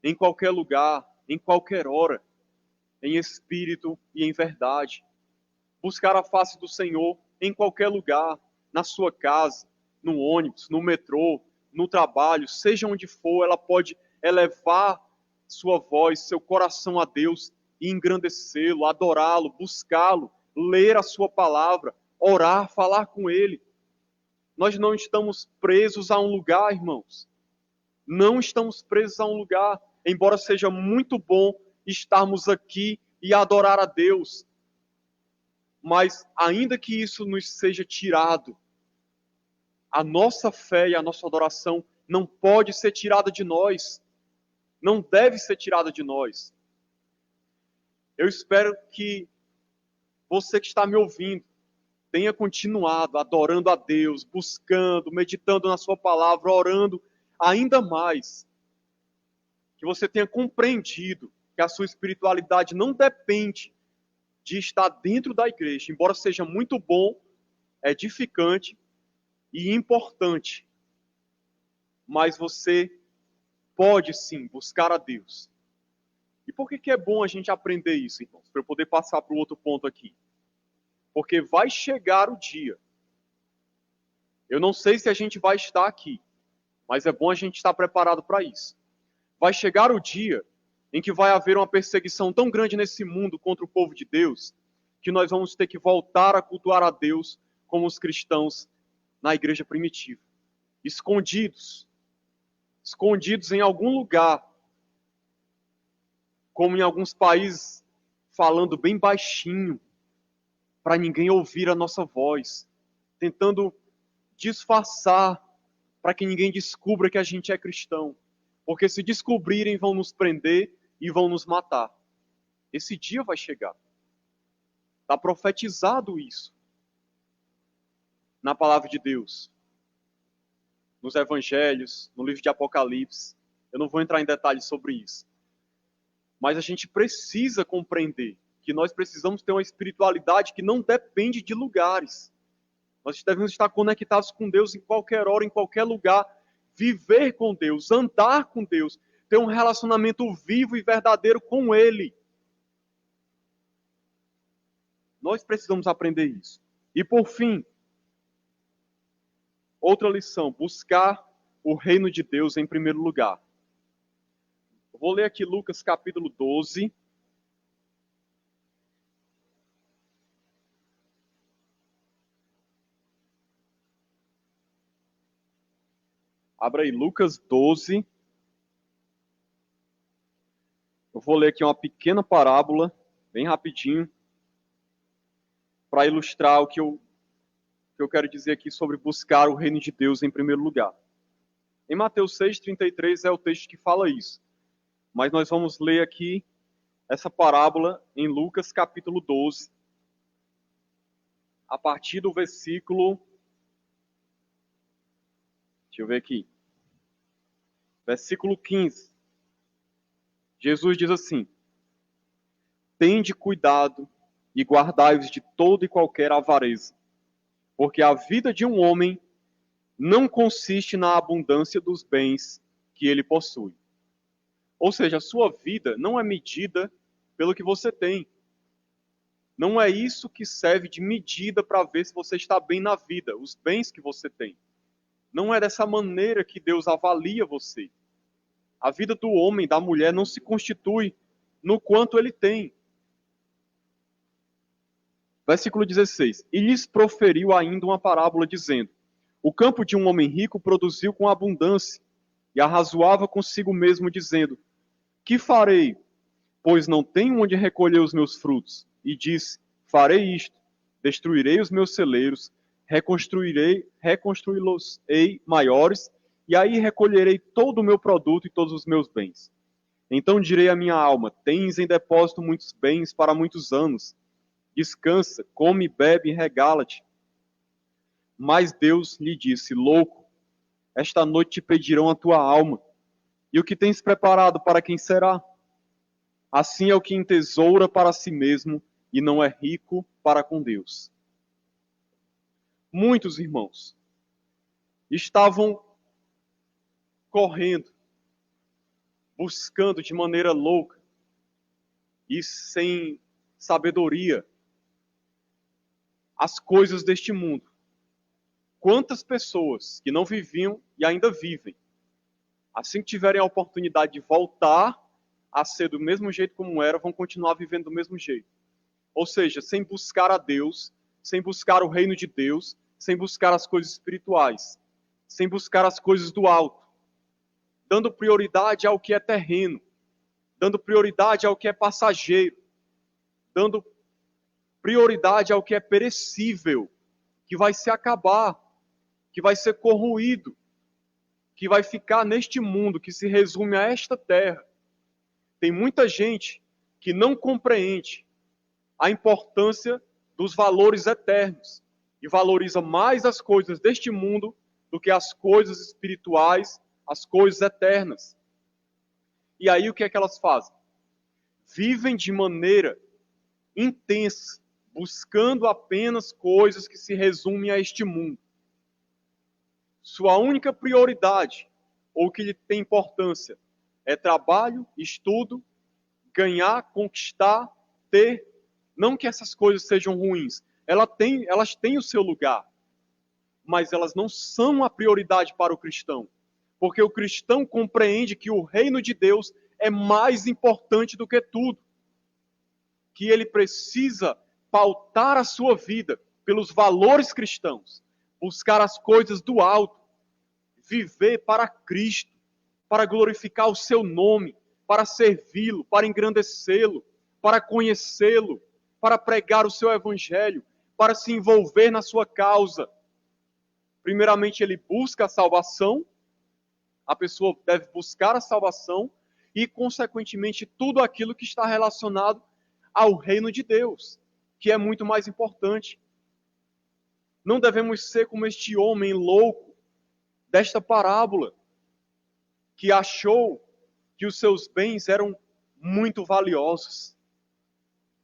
em qualquer lugar, em qualquer hora, em espírito e em verdade. Buscar a face do Senhor em qualquer lugar, na sua casa, no ônibus, no metrô, no trabalho, seja onde for, ela pode elevar sua voz, seu coração a Deus e engrandecê-lo, adorá-lo, buscá-lo, ler a sua palavra, orar, falar com Ele. Nós não estamos presos a um lugar, irmãos. Não estamos presos a um lugar, embora seja muito bom estarmos aqui e adorar a Deus. Mas ainda que isso nos seja tirado, a nossa fé e a nossa adoração não pode ser tirada de nós. Não deve ser tirada de nós. Eu espero que você que está me ouvindo tenha continuado adorando a Deus, buscando, meditando na sua palavra, orando ainda mais. que você tenha compreendido que a sua espiritualidade não depende de estar dentro da igreja, embora seja muito bom, edificante e importante, mas você pode sim buscar a Deus. E por que é bom a gente aprender isso, irmãos? Para eu poder passar para o outro ponto aqui. Porque vai chegar o dia. Eu não sei se a gente vai estar aqui, mas é bom a gente estar preparado para isso. Vai chegar o dia em que vai haver uma perseguição tão grande nesse mundo contra o povo de Deus, que nós vamos ter que voltar a cultuar a Deus como os cristãos na igreja primitiva. Escondidos em algum lugar, como em alguns países, falando bem baixinho, para ninguém ouvir a nossa voz, tentando disfarçar para que ninguém descubra que a gente é cristão. Porque se descobrirem, vão nos prender e vão nos matar. Esse dia vai chegar. Está profetizado isso na palavra de Deus, nos evangelhos, no livro de Apocalipse. Eu não vou entrar em detalhes sobre isso. Mas a gente precisa compreender que nós precisamos ter uma espiritualidade que não depende de lugares. Nós devemos estar conectados com Deus em qualquer hora, em qualquer lugar, viver com Deus, andar com Deus, ter um relacionamento vivo e verdadeiro com Ele. Nós precisamos aprender isso. E por fim, outra lição, buscar o reino de Deus em primeiro lugar. Eu vou ler aqui Lucas capítulo 12. Abra aí Lucas 12. Eu vou ler aqui uma pequena parábola, bem rapidinho, para ilustrar o que eu quero dizer aqui sobre buscar o reino de Deus em primeiro lugar. Em Mateus 6,33 é o texto que fala isso. Mas nós vamos ler aqui essa parábola em Lucas capítulo 12, a partir do versículo... Deixa eu ver aqui. Versículo 15. Jesus diz assim: tende cuidado e guardai-vos de toda e qualquer avareza, porque a vida de um homem não consiste na abundância dos bens que ele possui. Ou seja, a sua vida não é medida pelo que você tem. Não é isso que serve de medida para ver se você está bem na vida, os bens que você tem. Não é dessa maneira que Deus avalia você. A vida do homem, da mulher, não se constitui no quanto ele tem. Versículo 16. E lhes proferiu ainda uma parábola, dizendo: o campo de um homem rico produziu com abundância, e arrazoava consigo mesmo, dizendo: que farei? Pois não tenho onde recolher os meus frutos. E disse: farei isto, destruirei os meus celeiros, reconstruí-los-ei maiores, e aí recolherei todo o meu produto e todos os meus bens. Então direi à minha alma: tens em depósito muitos bens para muitos anos. Descansa, come, bebe e regala-te. Mas Deus lhe disse: louco, esta noite te pedirão a tua alma, e o que tens preparado para quem será? Assim é o que entesoura para si mesmo e não é rico para com Deus. Muitos irmãos estavam correndo, buscando de maneira louca e sem sabedoria as coisas deste mundo. Quantas pessoas que não viviam e ainda vivem, assim que tiverem a oportunidade de voltar a ser do mesmo jeito como era, vão continuar vivendo do mesmo jeito. Ou seja, sem buscar a Deus, sem buscar o reino de Deus, sem buscar as coisas espirituais, sem buscar as coisas do alto, dando prioridade ao que é terreno, dando prioridade ao que é passageiro, dando prioridade ao que é perecível, que vai se acabar, que vai ser corroído, que vai ficar neste mundo, que se resume a esta terra. Tem muita gente que não compreende a importância dos valores eternos e valoriza mais as coisas deste mundo do que as coisas espirituais, as coisas eternas. E aí o que é que elas fazem? Vivem de maneira intensa, buscando apenas coisas que se resumem a este mundo. Sua única prioridade, ou que lhe tem importância, é trabalho, estudo, ganhar, conquistar, ter. Não que essas coisas sejam ruins, elas têm o seu lugar, mas elas não são a prioridade para o cristão. Porque o cristão compreende que o reino de Deus é mais importante do que tudo. Que ele precisa pautar a sua vida pelos valores cristãos, buscar as coisas do alto, viver para Cristo, para glorificar o seu nome, para servi-lo, para engrandecê-lo, para conhecê-lo, para pregar o seu evangelho, para se envolver na sua causa. Primeiramente, ele busca a salvação, a pessoa deve buscar a salvação e, consequentemente, tudo aquilo que está relacionado ao reino de Deus, que é muito mais importante. Não devemos ser como este homem louco desta parábola, que achou que os seus bens eram muito valiosos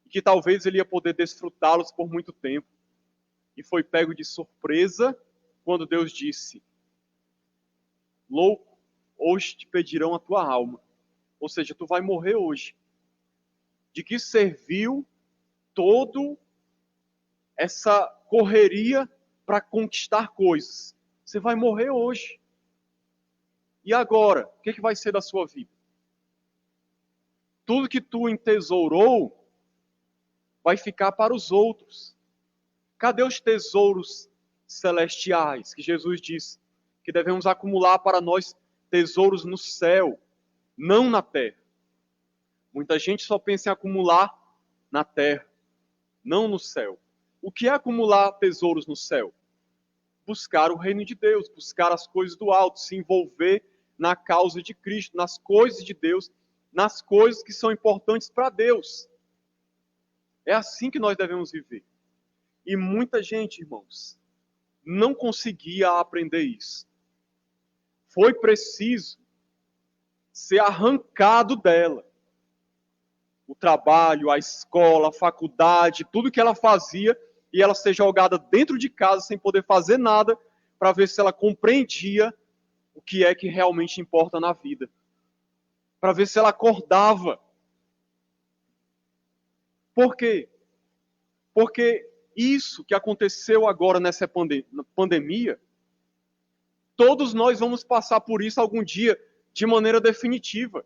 e que talvez ele ia poder desfrutá-los por muito tempo. E foi pego de surpresa quando Deus disse: louco, hoje te pedirão a tua alma. Ou seja, tu vai morrer hoje. De que serviu toda essa correria para conquistar coisas? Você vai morrer hoje. E agora? O que vai ser da sua vida? Tudo que tu entesourou vai ficar para os outros. Cadê os tesouros celestiais que Jesus disse que devemos acumular para nós tesouros no céu, não na terra? Muita gente só pensa em acumular na terra, não no céu. O que é acumular tesouros no céu? Buscar o reino de Deus, buscar as coisas do alto, se envolver na causa de Cristo, nas coisas de Deus, nas coisas que são importantes para Deus. É assim que nós devemos viver. E muita gente, irmãos, não conseguia aprender isso. Foi preciso ser arrancado dela. O trabalho, a escola, a faculdade, tudo que ela fazia, e ela ser jogada dentro de casa sem poder fazer nada, para ver se ela compreendia o que é que realmente importa na vida. Para ver se ela acordava. Por quê? Porque isso que aconteceu agora nessa pandemia, todos nós vamos passar por isso algum dia de maneira definitiva.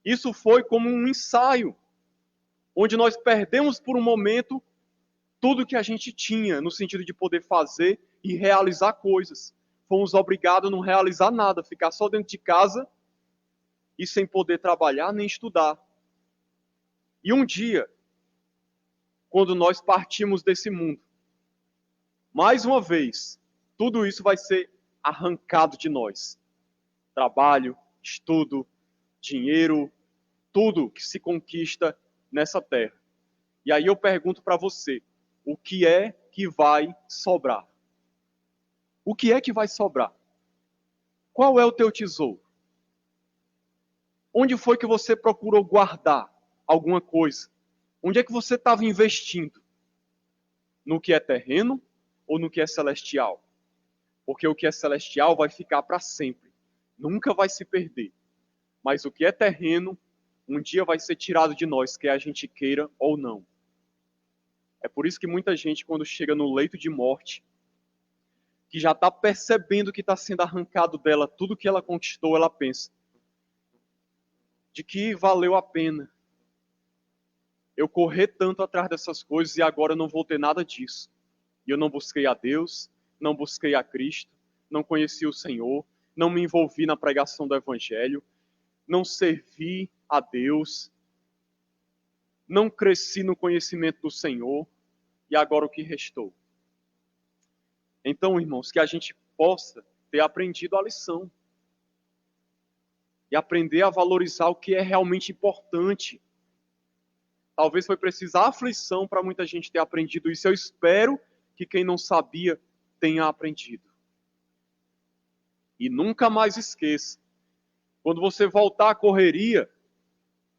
Isso foi como um ensaio, onde nós perdemos por um momento tudo que a gente tinha, no sentido de poder fazer e realizar coisas. Fomos obrigados a não realizar nada, ficar só dentro de casa e sem poder trabalhar nem estudar. E um dia, quando nós partimos desse mundo, mais uma vez, tudo isso vai ser arrancado de nós. Trabalho, estudo, dinheiro, tudo que se conquista nessa terra. E aí eu pergunto para você, o que é que vai sobrar? O que é que vai sobrar? Qual é o teu tesouro? Onde foi que você procurou guardar alguma coisa? Onde é que você estava investindo? No que é terreno ou no que é celestial? Porque o que é celestial vai ficar para sempre. Nunca vai se perder. Mas o que é terreno, um dia vai ser tirado de nós, quer a gente queira ou não. É por isso que muita gente, quando chega no leito de morte, que já está percebendo que está sendo arrancado dela tudo que ela conquistou, ela pensa: de que valeu a pena eu correr tanto atrás dessas coisas e agora eu não vou ter nada disso. E eu não busquei a Deus, não busquei a Cristo, não conheci o Senhor, não me envolvi na pregação do Evangelho, não servi a Deus, não cresci no conhecimento do Senhor, e agora o que restou? Então, irmãos, que a gente possa ter aprendido a lição e aprender a valorizar o que é realmente importante. Talvez foi preciso aflição para muita gente ter aprendido isso. Eu espero que quem não sabia tenha aprendido. E nunca mais esqueça, Quando você voltar à correria,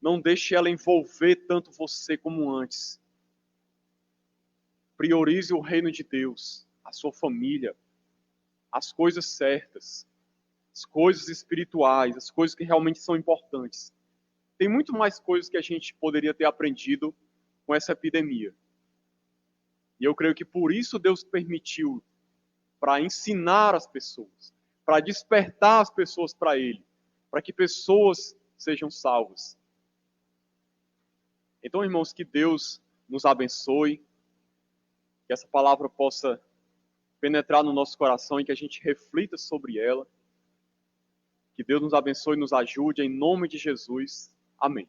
não deixe ela envolver tanto você como antes. Priorize o reino de Deus, a sua família, as coisas certas, as coisas espirituais, as coisas que realmente são importantes. Tem muito mais coisas que a gente poderia ter aprendido com essa epidemia. E eu creio que por isso Deus permitiu, para ensinar as pessoas, para despertar as pessoas para Ele, para que pessoas sejam salvas. Então, irmãos, que Deus nos abençoe, que essa palavra possa penetrar no nosso coração e que a gente reflita sobre ela. Que Deus nos abençoe e nos ajude, em nome de Jesus. Amém.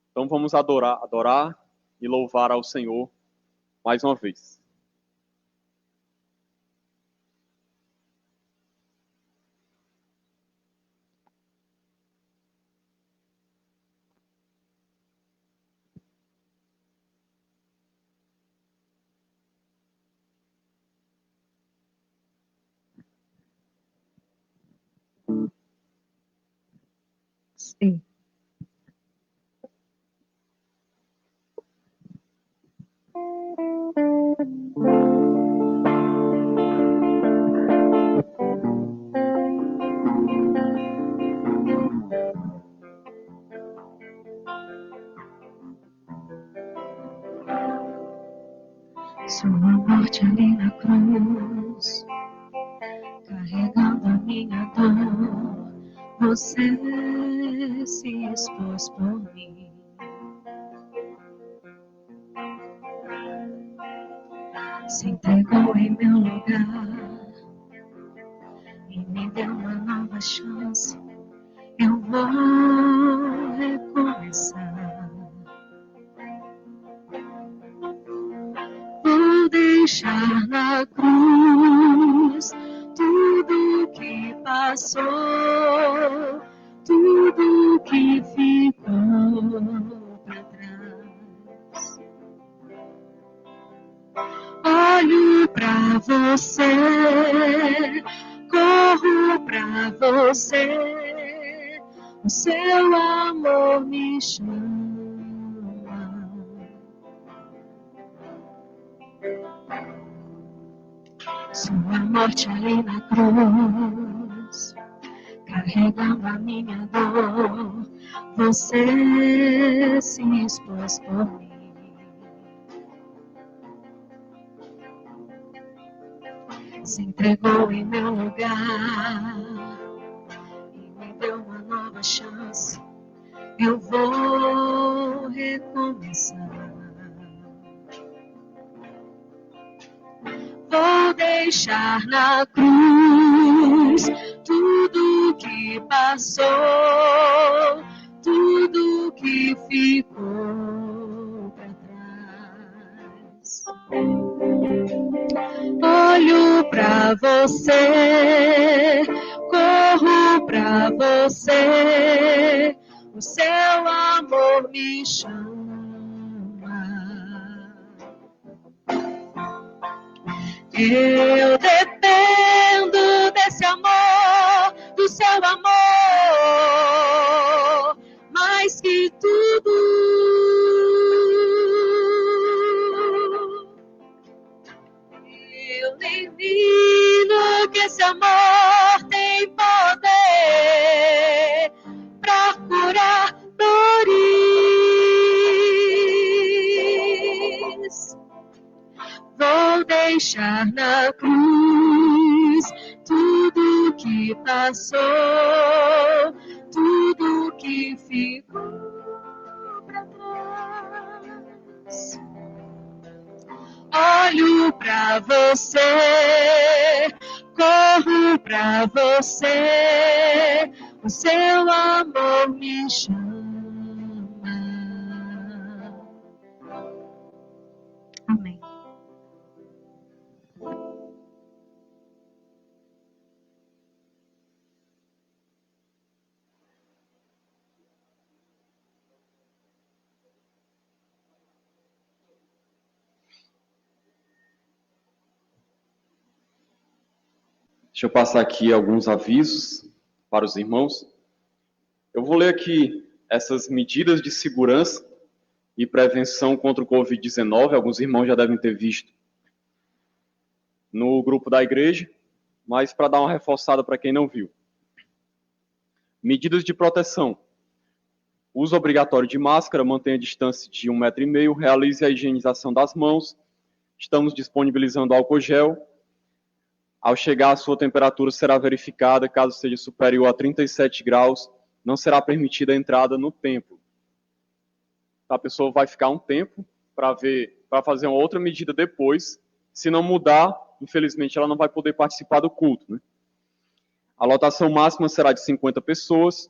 Então vamos adorar e louvar ao Senhor mais uma vez. Sim. Sua morte ali na cruz, carregando a minha dor, você se expôs por mim. Se entregou em meu lugar e me deu uma nova chance. Eu vou recomeçar. Vou deixar na cruz tudo que passou, tudo que ficou para trás. Olho para você, corro para você, o seu amor me chama. Sua morte ali na cruz, carregando a minha dor, você se expôs por mim. Se entregou em meu lugar e me deu uma nova chance. Eu vou recomeçar. Vou deixar na cruz tudo que passou, tudo que ficou para trás. Olho para você, corro para você, o seu amor me chama. Eu dependo desse amor, do seu amor, mais que tudo. Eu ensino que esse amor tem poder para curar dores. Vou deixar na cruz tudo que passou, tudo que ficou para trás. Olho para você, corro para você, o seu amor me chama. Amém. Deixa eu passar aqui alguns avisos para os irmãos. Eu vou ler aqui essas medidas de segurança e prevenção contra o Covid-19. Alguns irmãos já devem ter visto no grupo da igreja, mas para dar uma reforçada para quem não viu. Medidas de proteção. Uso obrigatório de máscara, mantenha a distância de 1,5 metro, realize a higienização das mãos. Estamos disponibilizando álcool gel. Ao chegar, a sua temperatura será verificada. Caso seja superior a 37 graus, não será permitida a entrada no templo. A pessoa vai ficar um tempo para fazer uma outra medida depois. Se não mudar, infelizmente, ela não vai poder participar do culto, né? A lotação máxima será de 50 pessoas.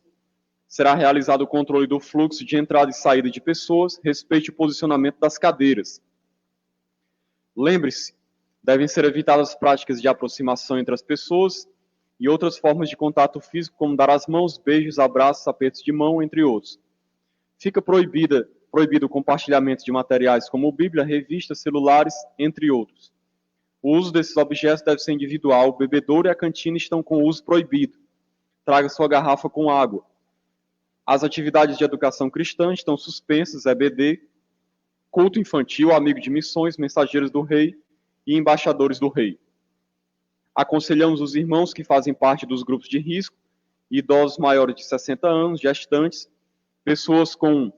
Será realizado o controle do fluxo de entrada e saída de pessoas. Respeite o posicionamento das cadeiras. Lembre-se, devem ser evitadas práticas de aproximação entre as pessoas e outras formas de contato físico, como dar as mãos, beijos, abraços, apertos de mão, entre outros. Fica proibido o compartilhamento de materiais como Bíblia, revistas, celulares, entre outros. O uso desses objetos deve ser individual. O bebedouro e a cantina estão com uso proibido. Traga sua garrafa com água. As atividades de educação cristã estão suspensas, EBD, culto infantil, amigo de missões, mensageiros do rei e embaixadores do rei. Aconselhamos os irmãos que fazem parte dos grupos de risco, idosos maiores de 60 anos, gestantes, pessoas com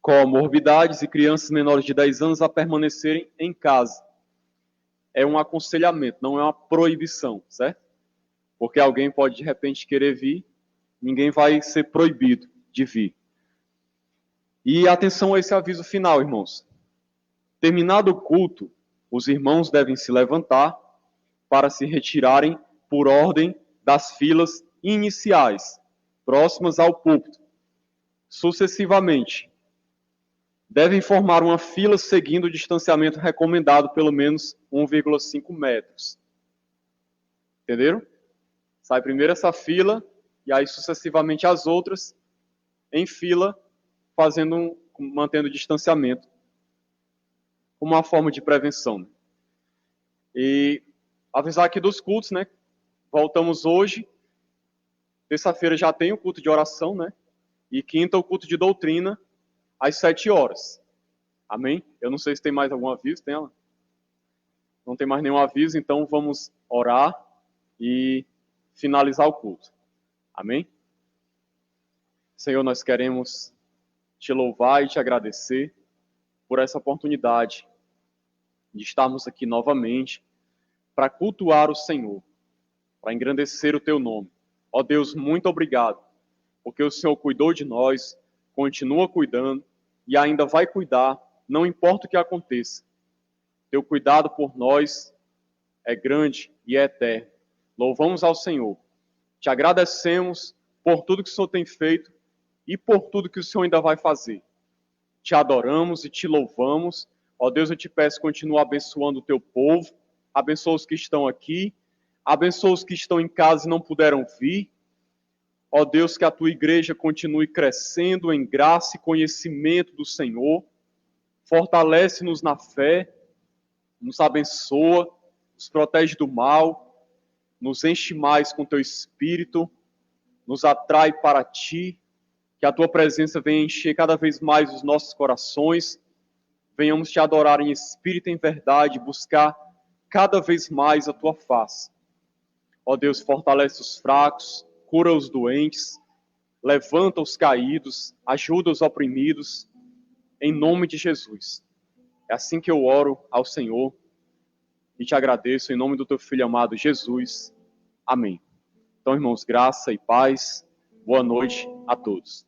comorbidades e crianças menores de 10 anos a permanecerem em casa. É um aconselhamento, não é uma proibição, certo? Porque alguém pode, de repente, querer vir, ninguém vai ser proibido de vir. E atenção a esse aviso final, irmãos. Terminado o culto, os irmãos devem se levantar para se retirarem por ordem das filas iniciais, próximas ao púlpito. Sucessivamente, devem formar uma fila seguindo o distanciamento recomendado, pelo menos 1,5 metros. Entenderam? Sai primeiro essa fila, e aí sucessivamente as outras, em fila, mantendo o distanciamento, como uma forma de prevenção. E avisar aqui dos cultos, né? Voltamos hoje. Terça-feira já tem o culto de oração, né? E quinta o culto de doutrina, às 7 horas. Amém? Eu não sei se tem mais algum aviso, tem ela? Não tem mais nenhum aviso, então vamos orar e finalizar o culto. Amém? Senhor, nós queremos te louvar e te agradecer por essa oportunidade de estarmos aqui novamente para cultuar o Senhor, para engrandecer o teu nome. Ó Deus, muito obrigado, porque o Senhor cuidou de nós, continua cuidando e ainda vai cuidar, não importa o que aconteça. Teu cuidado por nós é grande e é eterno. Louvamos ao Senhor. Te agradecemos por tudo que o Senhor tem feito e por tudo que o Senhor ainda vai fazer. Te adoramos e te louvamos. Ó Deus, eu te peço, continua abençoando o teu povo, abençoa os que estão aqui, abençoa os que estão em casa e não puderam vir. Ó Deus, que a tua igreja continue crescendo em graça e conhecimento do Senhor. Fortalece-nos na fé, nos abençoa, nos protege do mal, nos enche mais com teu espírito, nos atrai para ti, que a tua presença venha encher cada vez mais os nossos corações, venhamos te adorar em espírito e em verdade, buscar cada vez mais a tua face. Ó Deus, fortalece os fracos, cura os doentes, levanta os caídos, ajuda os oprimidos, em nome de Jesus. É assim que eu oro ao Senhor e te agradeço em nome do teu Filho amado Jesus. Amém. Então, irmãos, graça e paz. Boa noite a todos.